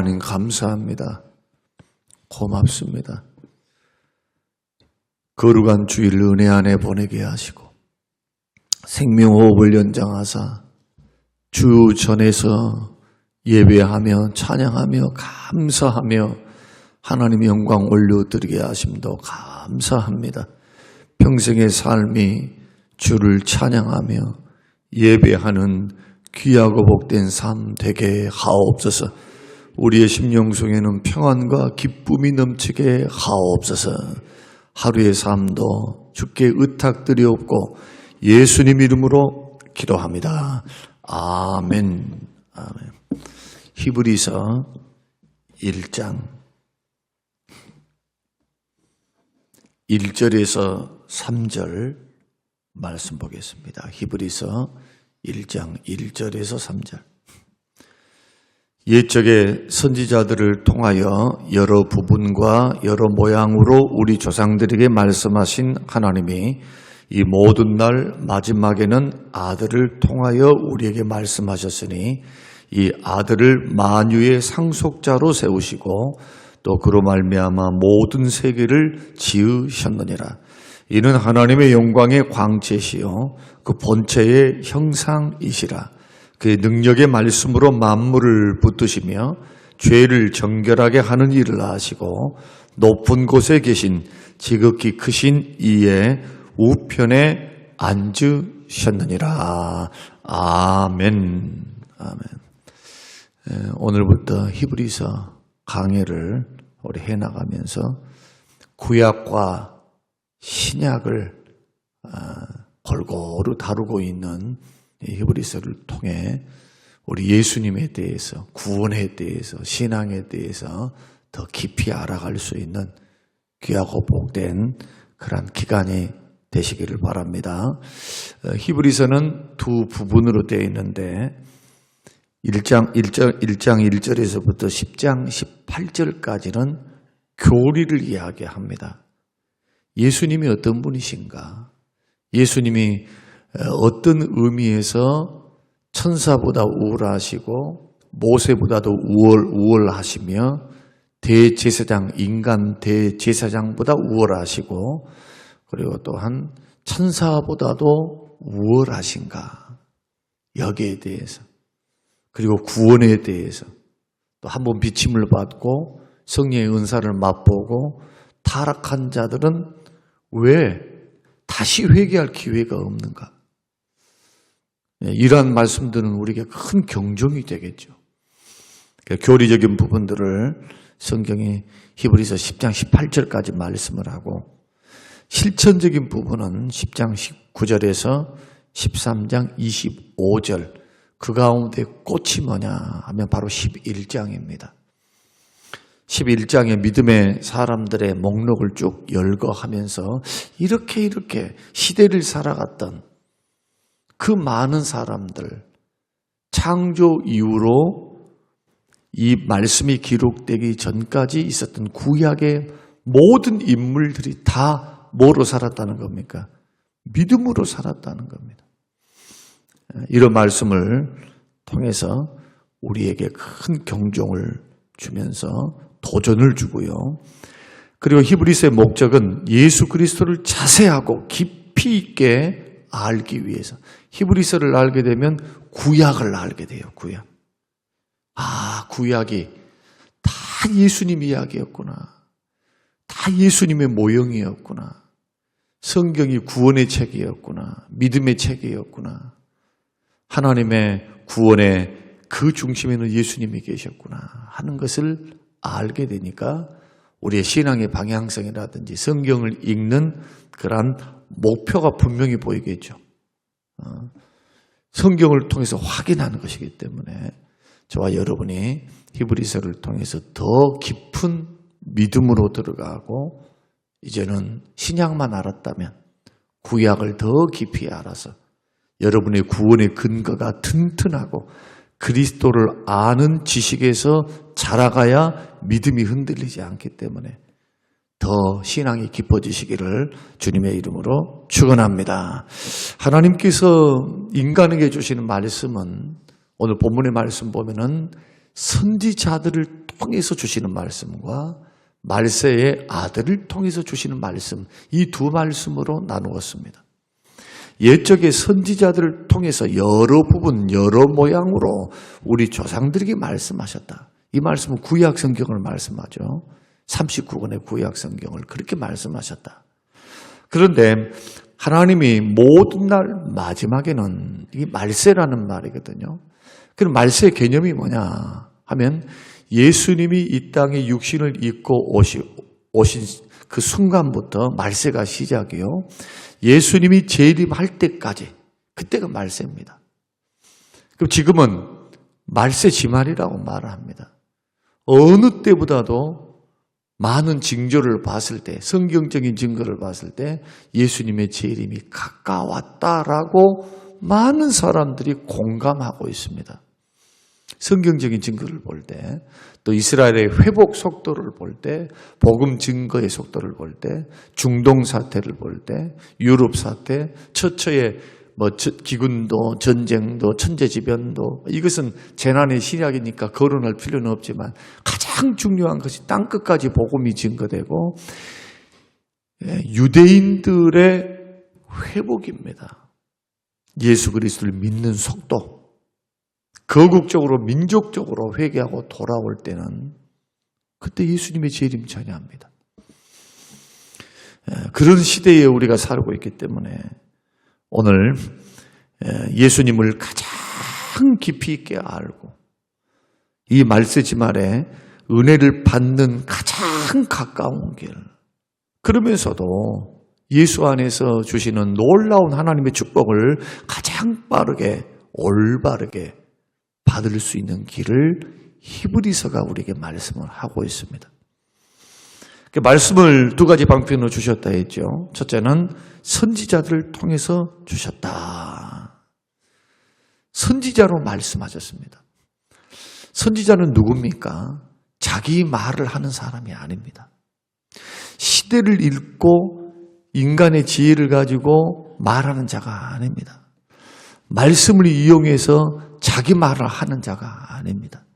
하나님 감사합니다. 고맙습니다. 거룩한 주일 은혜 안에 보내게 하시고 생명호흡을 연장하사 주 전에서 예배하며 찬양하며 감사하며 하나님의 영광 올려드리게 하심도 감사합니다. 평생의 삶이 주를 찬양하며 예배하는 귀하고 복된 삶 되게 하옵소서. 우리의 심령 속에는 평안과 기쁨이 넘치게 하옵소서. 하루의 삶도 주께 의탁드리옵고 예수님 이름으로 기도합니다. 아멘. 아멘. 히브리서 1장 1절에서 3절 말씀 보겠습니다. 히브리서 1장 1절에서 3절. 옛적의 선지자들을 통하여 여러 부분과 여러 모양으로 우리 조상들에게 말씀하신 하나님이 이 모든 날 마지막에는 아들을 통하여 우리에게 말씀하셨으니 이 아들을 만유의 상속자로 세우시고 또 그로 말미암아 모든 세계를 지으셨느니라. 이는 하나님의 영광의 광채시요 그 본체의 형상이시라. 그의 능력의 말씀으로 만물을 붙드시며 죄를 정결하게 하는 일을 하시고 높은 곳에 계신 지극히 크신 이의 우편에 앉으셨느니라. 아멘. 아멘. 오늘부터 히브리서 강해를 우리 해나가면서 구약과 신약을 골고루 다루고 있는 히브리서를 통해 우리 예수님에 대해서, 구원에 대해서, 신앙에 대해서 더 깊이 알아갈 수 있는 귀하고 복된 그런 기간이 되시기를 바랍니다. 히브리서는 두 부분으로 되어 있는데 1장 1절에서부터 10장 18절까지는 교리를 이야기합니다. 예수님이 어떤 분이신가? 예수님이 어떤 의미에서 천사보다 우월하시고 모세보다도 우월하시며 대제사장, 인간 대제사장보다 우월하시고 그리고 또한 천사보다도 우월하신가? 여기에 대해서 그리고 구원에 대해서 또 한 번 비침을 받고 성령의 은사를 맛보고 타락한 자들은 왜 다시 회개할 기회가 없는가? 이러한 말씀들은 우리에게 큰 경종이 되겠죠. 교리적인 부분들을 성경이 히브리서 10장 18절까지 말씀을 하고 실천적인 부분은 10장 19절에서 13장 25절 그 가운데 꽃이 뭐냐 하면 바로 11장입니다. 11장의 믿음의 사람들의 목록을 쭉 열거하면서 이렇게 시대를 살아갔던 그 많은 사람들, 창조 이후로 이 말씀이 기록되기 전까지 있었던 구약의 모든 인물들이 다 뭐로 살았다는 겁니까? 믿음으로 살았다는 겁니다. 이런 말씀을 통해서 우리에게 큰 경종을 주면서 도전을 주고요. 그리고 히브리서의 목적은 예수 그리스도를 자세하고 깊이 있게 알기 위해서. 히브리서를 알게 되면 구약을 알게 돼요. 구약. 구약이 다 예수님 이야기였구나. 다 예수님의 모형이었구나. 성경이 구원의 책이었구나. 믿음의 책이었구나. 하나님의 구원의 그 중심에는 예수님이 계셨구나 하는 것을 알게 되니까 우리의 신앙의 방향성이라든지 성경을 읽는 그러한 목표가 분명히 보이겠죠. 성경을 통해서 확인하는 것이기 때문에 저와 여러분이 히브리서를 통해서 더 깊은 믿음으로 들어가고 이제는 신약만 알았다면 구약을 더 깊이 알아서 여러분의 구원의 근거가 튼튼하고 그리스도를 아는 지식에서 자라가야 믿음이 흔들리지 않기 때문에 더 신앙이 깊어지시기를 주님의 이름으로 축원합니다. 하나님께서 인간에게 주시는 말씀은 오늘 본문의 말씀 보면은 선지자들을 통해서 주시는 말씀과 말세의 아들을 통해서 주시는 말씀, 이 두 말씀으로 나누었습니다. 옛적의 선지자들을 통해서 여러 부분, 여러 모양으로 우리 조상들에게 말씀하셨다. 이 말씀은 구약 성경을 말씀하죠. 39권의 구약 성경을 그렇게 말씀하셨다. 그런데 하나님이 모든 날 마지막에는 이 말세라는 말이거든요. 그럼 말세의 개념이 뭐냐 하면 예수님이 이 땅에 육신을 입고 오신 그 순간부터 말세가 시작이요. 예수님이 재림할 때까지, 그때가 말세입니다. 그럼 지금은 말세 지말이라고 말을 합니다. 어느 때보다도 많은 징조를 봤을 때, 성경적인 증거를 봤을 때 예수님의 재림이 가까웠다라고 많은 사람들이 공감하고 있습니다. 성경적인 증거를 볼 때, 또 이스라엘의 회복 속도를 볼 때, 복음 증거의 속도를 볼 때, 중동 사태를 볼 때, 유럽 사태, 처처의 기근도, 전쟁도, 천재지변도, 이것은 재난의 신약이니까 거론할 필요는 없지만 가장 중요한 것이 땅끝까지 복음이 증거되고 유대인들의 회복입니다. 예수 그리스도를 믿는 속도, 거국적으로 민족적으로 회개하고 돌아올 때는 그때 예수님의 재림 전야합니다. 그런 시대에 우리가 살고 있기 때문에 오늘 예수님을 가장 깊이 있게 알고 이 말세지말에 은혜를 받는 가장 가까운 길, 그러면서도 예수 안에서 주시는 놀라운 하나님의 축복을 가장 빠르게 올바르게 받을 수 있는 길을 히브리서가 우리에게 말씀을 하고 있습니다. 말씀을 두 가지 방편으로 주셨다 했죠. 첫째는 선지자들을 통해서 주셨다. 선지자로 말씀하셨습니다. 선지자는 누굽니까? 자기 말을 하는 사람이 아닙니다. 시대를 읽고 인간의 지혜를 가지고 말하는 자가 아닙니다. 말씀을 이용해서 자기 말을 하는 자가 아닙니다.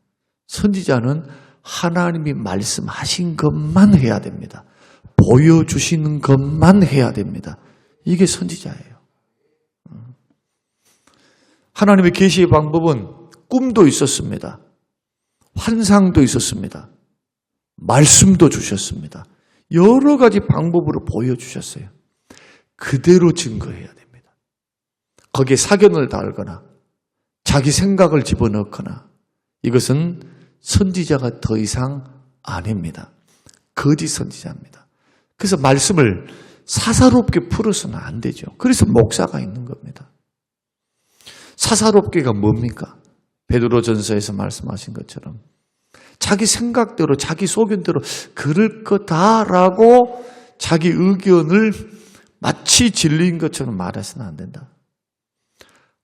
선지자는 하나님이 말씀하신 것만 해야 됩니다. 보여주시는 것만 해야 됩니다. 이게 선지자예요. 하나님의 계시의 방법은 꿈도 있었습니다. 환상도 있었습니다. 말씀도 주셨습니다. 여러 가지 방법으로 보여주셨어요. 그대로 증거해야 됩니다. 거기에 사견을 달거나 자기 생각을 집어넣거나 이것은 선지자가 더 이상 아닙니다. 거짓 선지자입니다. 그래서 말씀을 사사롭게 풀어서는 안 되죠. 그래서 목사가 있는 겁니다. 사사롭게가 뭡니까? 베드로전서에서 말씀하신 것처럼 자기 생각대로 자기 소견대로 그럴 거다라고 자기 의견을 마치 진리인 것처럼 말해서는 안 된다.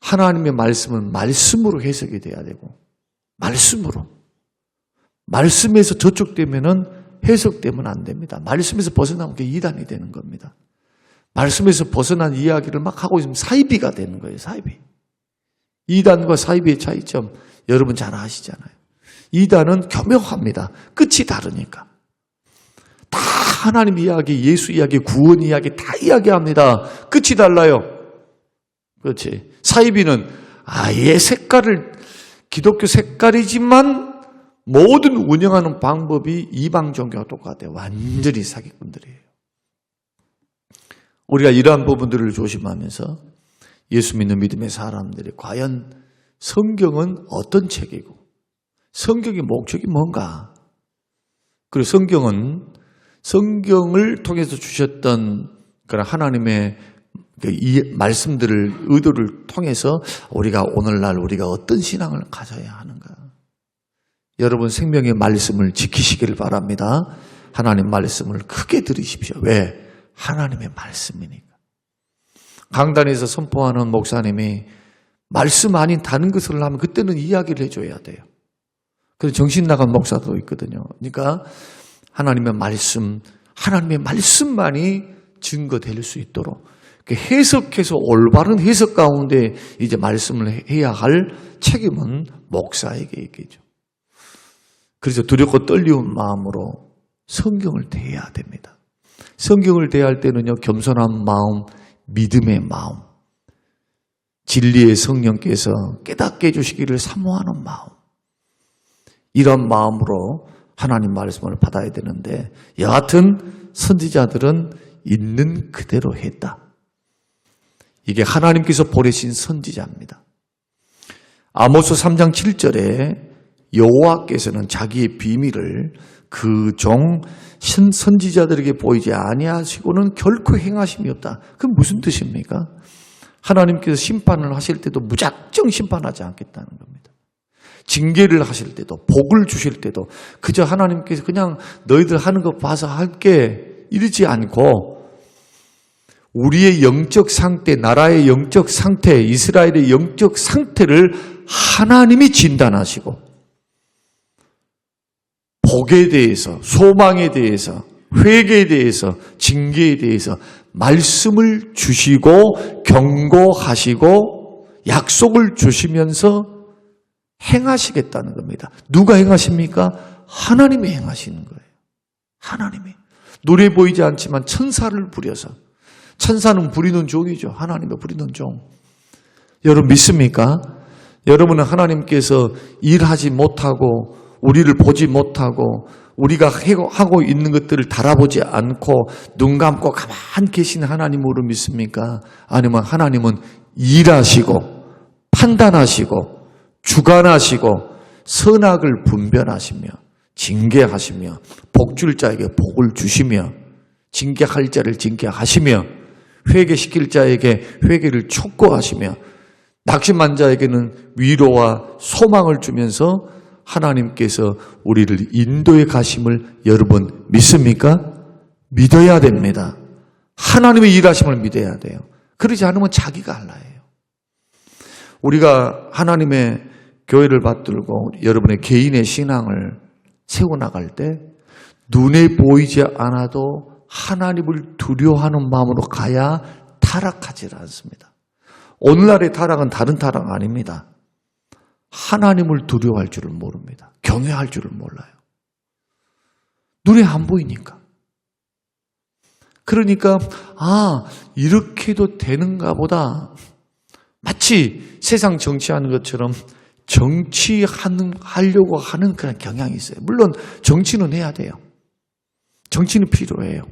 하나님의 말씀은 말씀으로 해석이 돼야 되고 말씀으로. 말씀에서 저촉되면은 해석되면 안 됩니다. 말씀에서 벗어나면 그게 이단이 되는 겁니다. 말씀에서 벗어난 이야기를 막 하고 있으면 사이비가 되는 거예요. 사이비. 이단과 사이비의 차이점 여러분 잘 아시잖아요. 이단은 교묘합니다. 끝이 다르니까. 다 하나님 이야기, 예수 이야기, 구원 이야기 다 이야기합니다. 끝이 달라요. 그렇지. 사이비는 아예 색깔을 기독교 색깔이지만 모든 운영하는 방법이 이방 종교와 똑같아요. 완전히 사기꾼들이에요. 우리가 이러한 부분들을 조심하면서 예수 믿는 믿음의 사람들이 과연 성경은 어떤 책이고 성경의 목적이 뭔가? 그리고 성경을 통해서 주셨던 그런 하나님의 이 말씀들을 의도를 통해서 우리가 오늘날 우리가 어떤 신앙을 가져야 하는가? 여러분 생명의 말씀을 지키시기를 바랍니다. 하나님 말씀을 크게 들으십시오. 왜? 하나님의 말씀이니까. 강단에서 선포하는 목사님이 말씀 아닌 다른 것을 하면 그때는 이야기를 해줘야 돼요. 그래서 정신 나간 목사도 있거든요. 그러니까 하나님의 말씀만이 증거될 수 있도록 해석해서 올바른 해석 가운데 이제 말씀을 해야 할 책임은 목사에게 있겠죠. 그래서 두렵고 떨리운 마음으로 성경을 대해야 됩니다. 성경을 대할 때는요, 겸손한 마음, 믿음의 마음, 진리의 성령께서 깨닫게 해주시기를 사모하는 마음, 이런 마음으로 하나님 말씀을 받아야 되는데, 여하튼 선지자들은 있는 그대로 했다. 이게 하나님께서 보내신 선지자입니다. 아모스 3장 7절에 여호와께서는 자기의 비밀을 그 종 선지자들에게 보이지 아니하시고는 결코 행하심이 없다. 그건 무슨 뜻입니까? 하나님께서 심판을 하실 때도 무작정 심판하지 않겠다는 겁니다. 징계를 하실 때도, 복을 주실 때도 그저 하나님께서 그냥 너희들 하는 거 봐서 할게 이러지 않고, 우리의 영적 상태, 나라의 영적 상태, 이스라엘의 영적 상태를 하나님이 진단하시고, 복에 대해서, 소망에 대해서, 회개에 대해서, 징계에 대해서 말씀을 주시고 경고하시고 약속을 주시면서 행하시겠다는 겁니다. 누가 행하십니까? 하나님이 행하시는 거예요. 하나님이. 눈에 보이지 않지만 천사를 부려서, 천사는 부리는 종이죠. 하나님이 부리는 종. 여러분 믿습니까? 여러분은 하나님께서 일하지 못하고 우리를 보지 못하고 우리가 하고 있는 것들을 달아보지 않고 눈 감고 가만히 계신 하나님으로 믿습니까? 아니면 하나님은 일하시고 판단하시고 주관하시고 선악을 분별하시며 징계하시며 복줄 자에게 복을 주시며 징계할 자를 징계하시며 회개시킬 자에게 회개를 촉구하시며 낙심한 자에게는 위로와 소망을 주면서 하나님께서 우리를 인도해 가심을 여러분 믿습니까? 믿어야 됩니다. 하나님의 일하심을 믿어야 돼요. 그러지 않으면 자기가 할라예요. 우리가 하나님의 교회를 받들고 여러분의 개인의 신앙을 세워나갈 때 눈에 보이지 않아도 하나님을 두려워하는 마음으로 가야 타락하지 않습니다. 오늘날의 타락은 다른 타락 아닙니다. 하나님을 두려워할 줄을 모릅니다. 경외할 줄을 몰라요. 눈에 안 보이니까. 그러니까 이렇게도 되는가 보다. 마치 세상 정치하는 것처럼 정치하려고 하는 그런 경향이 있어요. 물론 정치는 해야 돼요. 정치는 필요해요.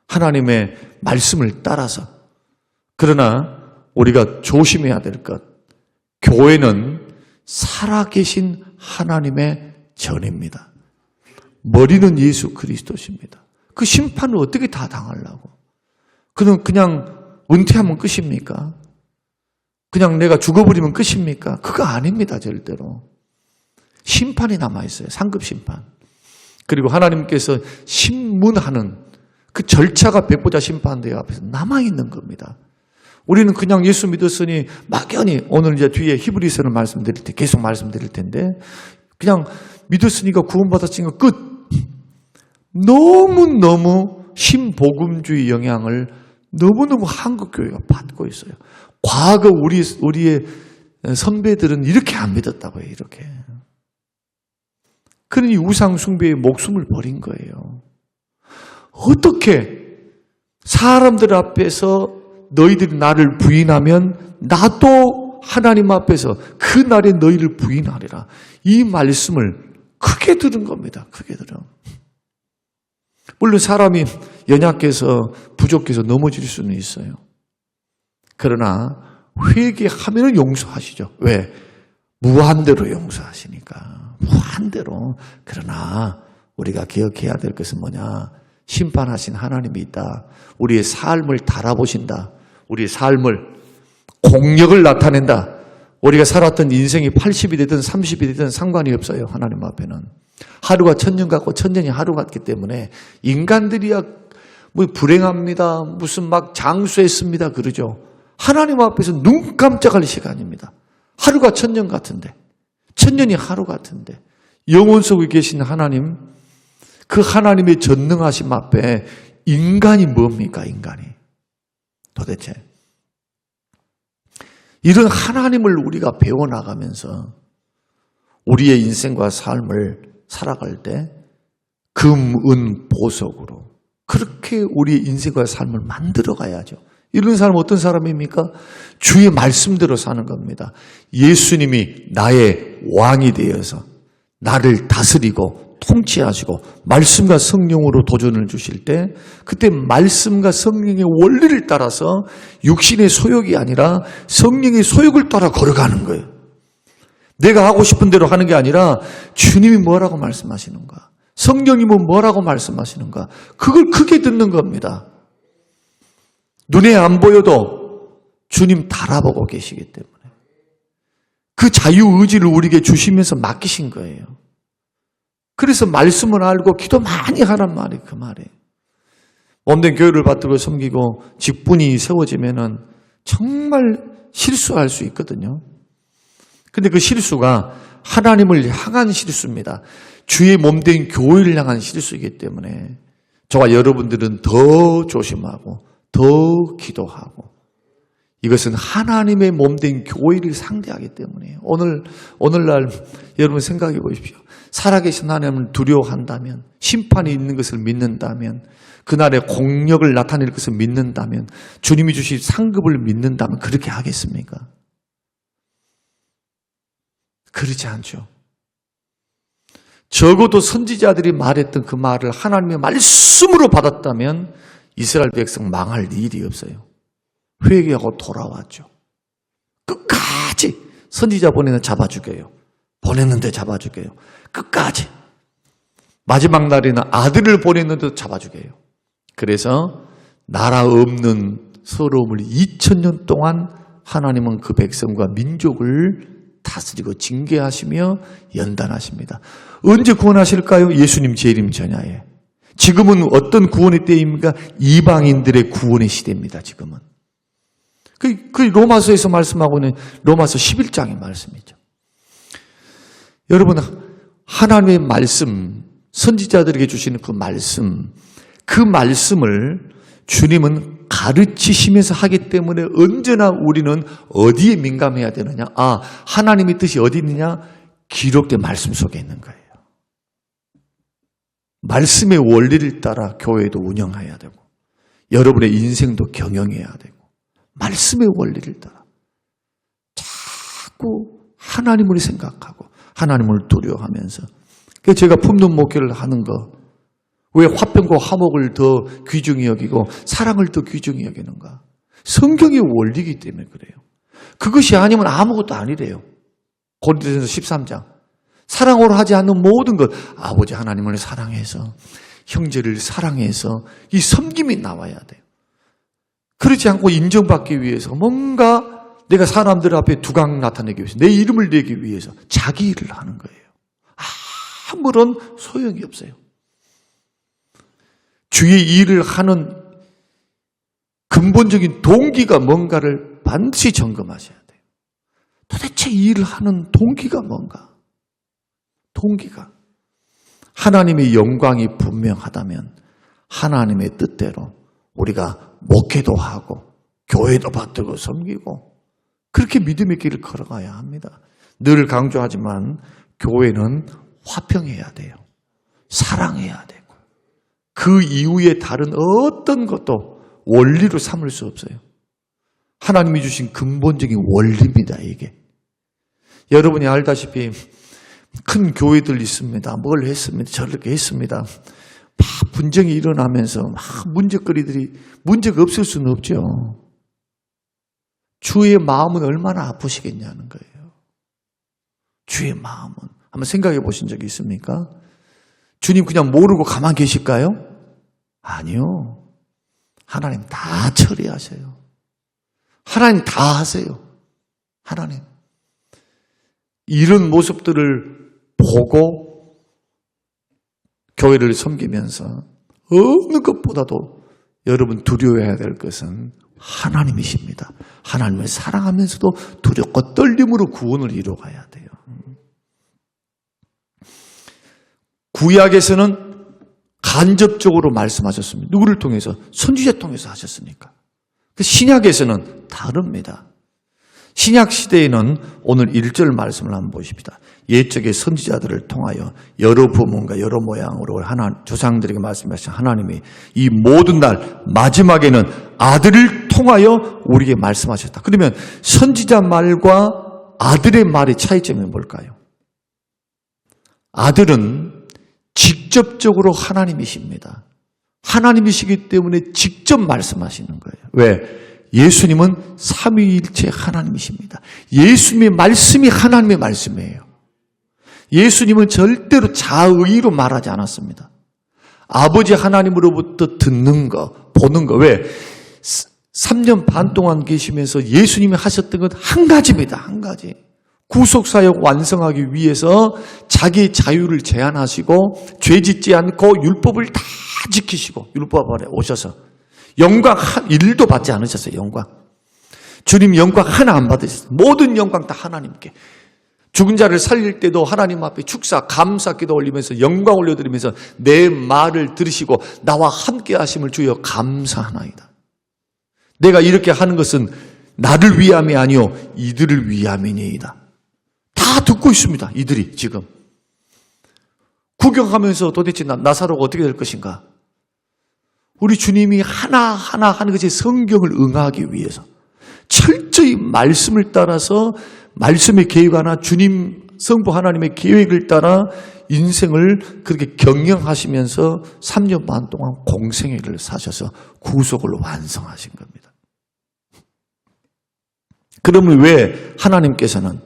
하나님의 말씀을 따라서. 그러나 우리가 조심해야 될 것. 교회는 살아계신 하나님의 전입니다. 머리는 예수 그리스도십니다. 그 심판을 어떻게 다 당하려고? 그냥 은퇴하면 끝입니까? 그냥 내가 죽어버리면 끝입니까? 그거 아닙니다, 절대로. 심판이 남아있어요. 상급 심판. 그리고 하나님께서 심문하는 그 절차가 백보자 심판대회 앞에서 남아있는 겁니다. 우리는 그냥 예수 믿었으니 막연히, 오늘 이제 뒤에 히브리서를 말씀드릴 때 계속 말씀드릴 텐데, 그냥 믿었으니까 구원받았으니까 끝. 너무너무 신복음주의 영향을 너무너무 한국교회가 받고 있어요. 과거 우리의 선배들은 이렇게 안 믿었다고 해요, 이렇게. 그러니 우상숭배에 목숨을 버린 거예요. 어떻게 사람들 앞에서 너희들이 나를 부인하면 나도 하나님 앞에서 그 날에 너희를 부인하리라. 이 말씀을 크게 들은 겁니다. 크게 들어. 물론 사람이 연약해서 부족해서 넘어질 수는 있어요. 그러나 회개하면 용서하시죠. 왜? 무한대로 용서하시니까. 무한대로. 그러나 우리가 기억해야 될 것은 뭐냐? 심판하신 하나님이 있다. 우리의 삶을 달아보신다. 우리의 삶을, 공력을 나타낸다. 우리가 살았던 인생이 80이 되든 30이 되든 상관이 없어요. 하나님 앞에는. 하루가 천년 같고 천년이 하루 같기 때문에 인간들이야 뭐 불행합니다. 무슨 막 장수했습니다. 그러죠. 하나님 앞에서 눈 깜짝할 시간입니다. 하루가 천년 같은데, 천년이 하루 같은데, 영혼 속에 계신 하나님, 그 하나님의 전능하심 앞에 인간이 뭡니까? 인간이 도대체 이런 하나님을 우리가 배워나가면서 우리의 인생과 삶을 살아갈 때 금, 은, 보석으로 그렇게 우리의 인생과 삶을 만들어 가야죠. 이런 사람은 어떤 사람입니까? 주의 말씀대로 사는 겁니다. 예수님이 나의 왕이 되어서 나를 다스리고 통치하시고 말씀과 성령으로 도전을 주실 때 그때 말씀과 성령의 원리를 따라서 육신의 소욕이 아니라 성령의 소욕을 따라 걸어가는 거예요. 내가 하고 싶은 대로 하는 게 아니라 주님이 뭐라고 말씀하시는가, 성령님은 뭐라고 말씀하시는가, 그걸 크게 듣는 겁니다. 눈에 안 보여도 주님 달아보고 계시기 때문에 그 자유의지를 우리에게 주시면서 맡기신 거예요. 그래서 말씀을 알고 기도 많이 하란 말이 그 말이에요. 몸된 교회를 받들고 섬기고 직분이 세워지면은 정말 실수할 수 있거든요. 근데 그 실수가 하나님을 향한 실수입니다. 주의 몸된 교회를 향한 실수이기 때문에 저와 여러분들은 더 조심하고 더 기도하고, 이것은 하나님의 몸된 교회를 상대하기 때문이에요. 오늘날 여러분 생각해 보십시오. 살아계신 하나님을 두려워한다면, 심판이 있는 것을 믿는다면, 그날의 공력을 나타낼 것을 믿는다면, 주님이 주신 상급을 믿는다면 그렇게 하겠습니까? 그렇지 않죠. 적어도 선지자들이 말했던 그 말을 하나님의 말씀으로 받았다면 이스라엘 백성 망할 일이 없어요. 회개하고 돌아왔죠. 끝까지 선지자 보내는 잡아 죽여요. 보냈는데 잡아 죽여요. 끝까지. 마지막 날에는 아들을 보냈는데도 잡아 죽여요. 그래서 나라 없는 서러움을 2000년 동안 하나님은 그 백성과 민족을 다스리고 징계하시며 연단하십니다. 언제 구원하실까요? 예수님 재림 전야에. 지금은 어떤 구원의 때입니까? 이방인들의 구원의 시대입니다. 지금은. 그 로마서에서 말씀하고 있는 로마서 11장의 말씀이죠. 여러분, 하나님의 말씀, 선지자들에게 주시는 그 말씀을 주님은 가르치시면서 하기 때문에 언제나 우리는 어디에 민감해야 되느냐? 하나님의 뜻이 어디 있느냐? 기록된 말씀 속에 있는 거예요. 말씀의 원리를 따라 교회도 운영해야 되고, 여러분의 인생도 경영해야 되고, 말씀의 원리를 따라 자꾸 하나님을 생각하고 하나님을 두려워하면서, 그래서 제가 품는 목회를 하는 거, 왜 화평과 화목을 더 귀중히 여기고 사랑을 더 귀중히 여기는가? 성경의 원리이기 때문에 그래요. 그것이 아니면 아무것도 아니래요. 고린도전서 13장. 사랑으로 하지 않는 모든 것, 아버지 하나님을 사랑해서, 형제를 사랑해서 이 섬김이 나와야 돼요. 그렇지 않고 인정받기 위해서 뭔가 내가 사람들 앞에 두각 나타내기 위해서, 내 이름을 내기 위해서 자기 일을 하는 거예요. 아무런 소용이 없어요. 주의 일을 하는 근본적인 동기가 뭔가를 반드시 점검하셔야 돼요. 도대체 이 일을 하는 동기가 뭔가? 동기가 하나님의 영광이 분명하다면 하나님의 뜻대로 우리가 목회도 하고 교회도 받들고 섬기고 그렇게 믿음의 길을 걸어가야 합니다. 늘 강조하지만 교회는 화평해야 돼요. 사랑해야 되고 그 이후에 다른 어떤 것도 원리로 삼을 수 없어요. 하나님이 주신 근본적인 원리입니다. 이게. 여러분이 알다시피 큰 교회들 있습니다. 뭘 했습니다. 저렇게 했습니다. 막 분쟁이 일어나면서 막 문제가 없을 수는 없죠. 주의 마음은 얼마나 아프시겠냐는 거예요. 주의 마음은. 한번 생각해 보신 적이 있습니까? 주님 그냥 모르고 가만 계실까요? 아니요. 하나님 다 처리하세요. 하나님 다 하세요. 하나님. 이런 모습들을 보고 교회를 섬기면서 어느 것보다도 여러분 두려워해야 될 것은 하나님이십니다. 하나님을 사랑하면서도 두렵고 떨림으로 구원을 이루어가야 돼요. 구약에서는 간접적으로 말씀하셨습니다. 누구를 통해서? 선지자 통해서 하셨으니까. 신약에서는 다릅니다. 신약 시대에는 오늘 1절 말씀을 한번 보십시다. 옛적의 선지자들을 통하여 여러 부문과 여러 모양으로 조상들에게 말씀하신 하나님이 이 모든 날 마지막에는 아들을 통하여 우리에게 말씀하셨다. 그러면 선지자 말과 아들의 말의 차이점이 뭘까요? 아들은 직접적으로 하나님이십니다. 하나님이시기 때문에 직접 말씀하시는 거예요. 왜? 예수님은 삼위일체 하나님이십니다. 예수님의 말씀이 하나님의 말씀이에요. 예수님은 절대로 자의로 말하지 않았습니다. 아버지 하나님으로부터 듣는 거, 보는 거. 왜? 3년 반 동안 계시면서 예수님이 하셨던 건 한 가지입니다. 한 가지. 구속사역 완성하기 위해서 자기 자유를 제한하시고 죄 짓지 않고 율법을 다 지키시고 율법 아래 오셔서 영광 일도 받지 않으셨어요. 영광. 주님 영광 하나 안 받으셨어요. 모든 영광 다 하나님께. 죽은 자를 살릴 때도 하나님 앞에 축사, 감사 기도 올리면서 영광 올려드리면서 내 말을 들으시고 나와 함께 하심을 주여 감사하나이다. 내가 이렇게 하는 것은 나를 위함이 아니요 이들을 위함이니이다. 다 듣고 있습니다. 이들이 지금. 구경하면서 도대체 나사로가 어떻게 될 것인가? 우리 주님이 하나하나 하는 것이 성경을 응하기 위해서 철저히 말씀을 따라서 말씀의 계획 하나 주님 성부 하나님의 계획을 따라 인생을 그렇게 경영하시면서 3년 반 동안 공생애를 사셔서 구속을 완성하신 겁니다. 그러면 왜 하나님께서는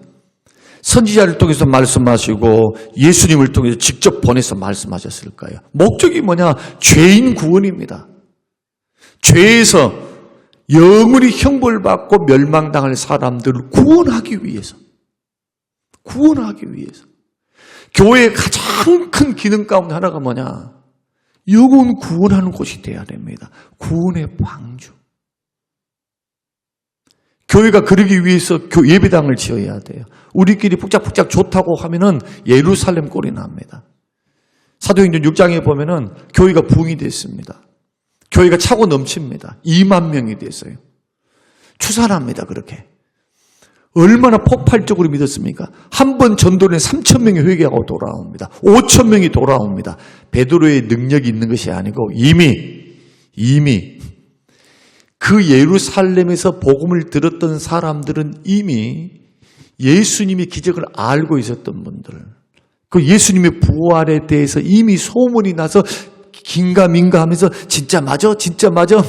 선지자를 통해서 말씀하시고 예수님을 통해서 직접 보내서 말씀하셨을까요? 목적이 뭐냐? 죄인 구원입니다. 죄에서 영원히 형벌받고 멸망당할 사람들을 구원하기 위해서. 구원하기 위해서. 교회의 가장 큰 기능 가운데 하나가 뭐냐? 영혼 구원하는 곳이 되어야 됩니다. 구원의 방주. 교회가 그러기 위해서 예배당을 지어야 돼요. 우리끼리 북작북작 좋다고 하면은 예루살렘 꼴이 납니다. 사도행전 6장에 보면은 교회가 부흥이 됐습니다. 교회가 차고 넘칩니다. 2만 명이 됐어요. 추산합니다. 그렇게. 얼마나 폭발적으로 믿었습니까? 한 번 전도는 3천 명이 회개하고 돌아옵니다. 5천 명이 돌아옵니다. 베드로의 능력이 있는 것이 아니고 이미 그 예루살렘에서 복음을 들었던 사람들은 이미 예수님의 기적을 알고 있었던 분들, 그 예수님의 부활에 대해서 이미 소문이 나서 긴가민가 하면서 진짜 맞아?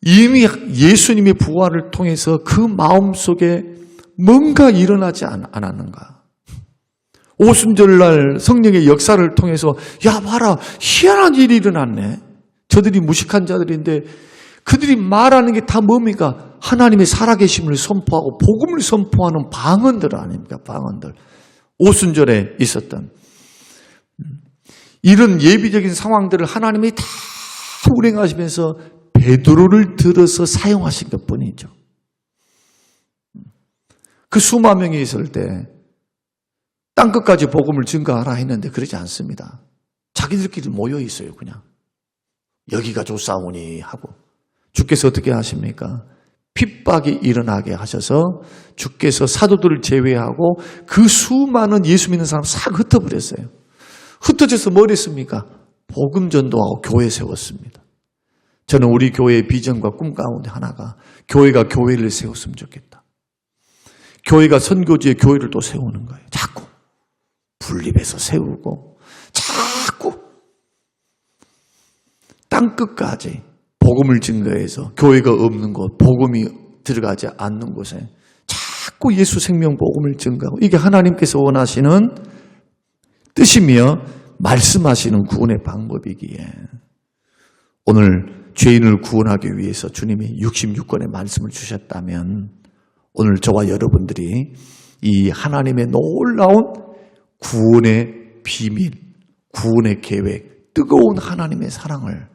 이미 예수님의 부활을 통해서 그 마음속에 뭔가 일어나지 않았는가? 오순절날 성령의 역사를 통해서 야 봐라 희한한 일이 일어났네. 저들이 무식한 자들인데 그들이 말하는 게 다 뭡니까? 하나님의 살아계심을 선포하고 복음을 선포하는 방언들 아닙니까? 방언들. 오순절에 있었던 이런 예비적인 상황들을 하나님이 다 운행하시면서 베드로를 들어서 사용하신 것뿐이죠. 그 수만 명이 있을 때 땅끝까지 복음을 증거하라 했는데 그러지 않습니다. 자기들끼리 모여 있어요. 그냥 여기가 좋사오니 하고. 주께서 어떻게 하십니까? 핍박이 일어나게 하셔서 주께서 사도들을 제외하고 그 수많은 예수 믿는 사람 싹 흩어버렸어요. 흩어져서 뭘 했습니까? 복음 전도하고 교회 세웠습니다. 저는 우리 교회의 비전과 꿈 가운데 하나가 교회가 교회를 세웠으면 좋겠다. 교회가 선교지에 교회를 또 세우는 거예요. 자꾸 분립해서 세우고 자꾸 땅끝까지 복음을 증거해서 교회가 없는 곳, 복음이 들어가지 않는 곳에 자꾸 예수 생명 복음을 증거하고 이게 하나님께서 원하시는 뜻이며 말씀하시는 구원의 방법이기에 오늘 죄인을 구원하기 위해서 주님이 66권의 말씀을 주셨다면 오늘 저와 여러분들이 이 하나님의 놀라운 구원의 비밀, 구원의 계획, 뜨거운 하나님의 사랑을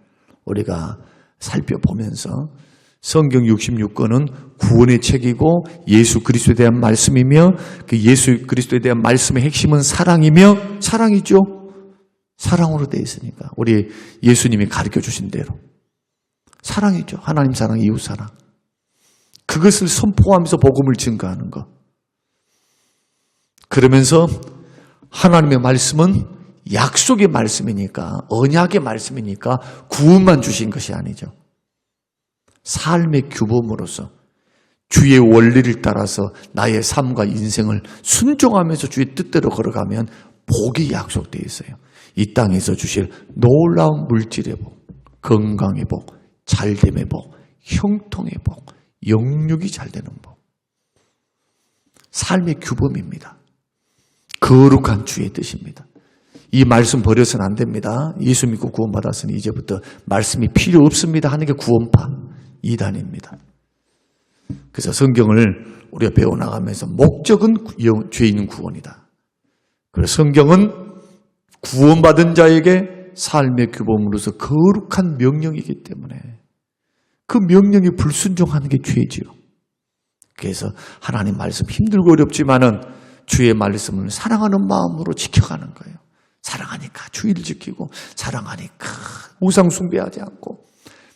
우리가 살펴보면서 성경 66권은 구원의 책이고 예수 그리스도에 대한 말씀이며 그 예수 그리스도에 대한 말씀의 핵심은 사랑이며 사랑이죠. 사랑으로 되어 있으니까 우리 예수님이 가르쳐 주신 대로 사랑이죠. 하나님 사랑, 이웃 사랑. 그것을 선포하면서 복음을 증거하는 것. 그러면서 하나님의 말씀은 약속의 말씀이니까, 언약의 말씀이니까 구원만 주신 것이 아니죠. 삶의 규범으로서 주의 원리를 따라서 나의 삶과 인생을 순종하면서 주의 뜻대로 걸어가면 복이 약속되어 있어요. 이 땅에서 주실 놀라운 물질의 복, 건강의 복, 잘됨의 복, 형통의 복, 영육이 잘 되는 복. 삶의 규범입니다. 거룩한 주의 뜻입니다. 이 말씀 버려서는 안 됩니다. 예수 믿고 구원받았으니 이제부터 말씀이 필요 없습니다 하는 게 구원파 이단입니다. 그래서 성경을 우리가 배워나가면서 목적은 죄인 구원이다. 그래서 성경은 구원받은 자에게 삶의 규범으로서 거룩한 명령이기 때문에 그 명령에 불순종하는 게 죄지요. 그래서 하나님 말씀 힘들고 어렵지만은 주의 말씀을 사랑하는 마음으로 지켜가는 거예요. 사랑하니까 주의를 지키고, 사랑하니까 우상 숭배하지 않고,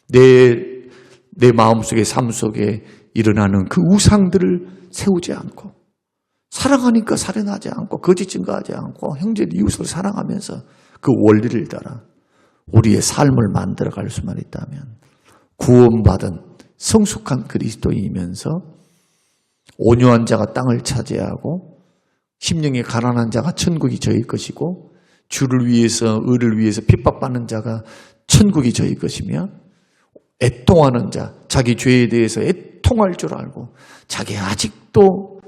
내 마음속에 삶 속에 일어나는 그 우상들을 세우지 않고, 사랑하니까 살인하지 않고, 거짓 증거하지 않고, 형제 이웃을 사랑하면서 그 원리를 따라 우리의 삶을 만들어갈 수만 있다면 구원받은 성숙한 그리스도인이면서 온유한 자가 땅을 차지하고 심령이 가난한 자가 천국이 저희 것이고, 주를 위해서, 의를 위해서 핍박받는 자가 천국이 저희 것이며, 애통하는 자, 자기 죄에 대해서 애통할 줄 알고 자기 아직도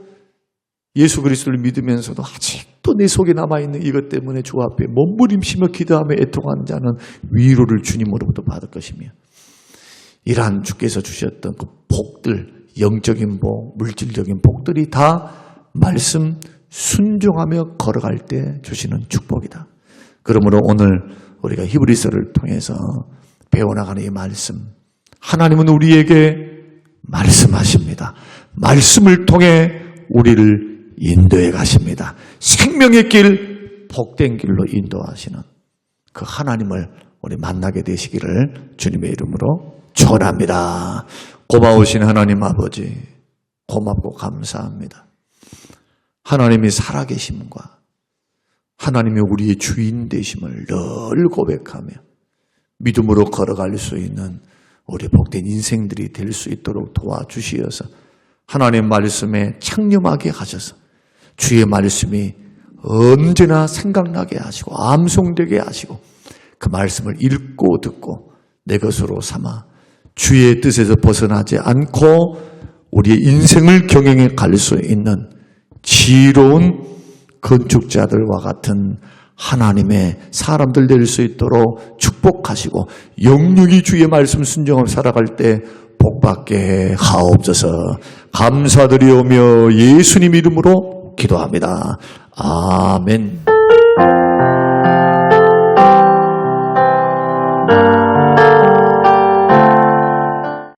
예수 그리스도를 믿으면서도 아직도 내 속에 남아있는 이것 때문에 주 앞에 몸부림치며 기도하며 애통하는 자는 위로를 주님으로부터 받을 것이며, 이러한 주께서 주셨던 그 복들, 영적인 복, 물질적인 복들이 다 말씀 순종하며 걸어갈 때 주시는 축복이다. 그러므로 오늘 우리가 히브리서를 통해서 배워나가는 이 말씀, 하나님은 우리에게 말씀하십니다. 말씀을 통해 우리를 인도해 가십니다. 생명의 길, 복된 길로 인도하시는 그 하나님을 우리 만나게 되시기를 주님의 이름으로 축원합니다. 고마우신 하나님 아버지, 고맙고 감사합니다. 하나님이 살아계심과 하나님이 우리의 주인 되심을 늘 고백하며 믿음으로 걸어갈 수 있는 우리 복된 인생들이 될 수 있도록 도와주시어서 하나님의 말씀에 창념하게 하셔서 주의 말씀이 언제나 생각나게 하시고 암송되게 하시고 그 말씀을 읽고 듣고 내 것으로 삼아 주의 뜻에서 벗어나지 않고 우리의 인생을 경영해 갈 수 있는 지혜로운 건축자들과 같은 하나님의 사람들 될 수 있도록 축복하시고 영육이 주의 말씀 순종하며 살아갈 때 복받게 하옵소서. 감사드리오며 예수님 이름으로 기도합니다. 아멘.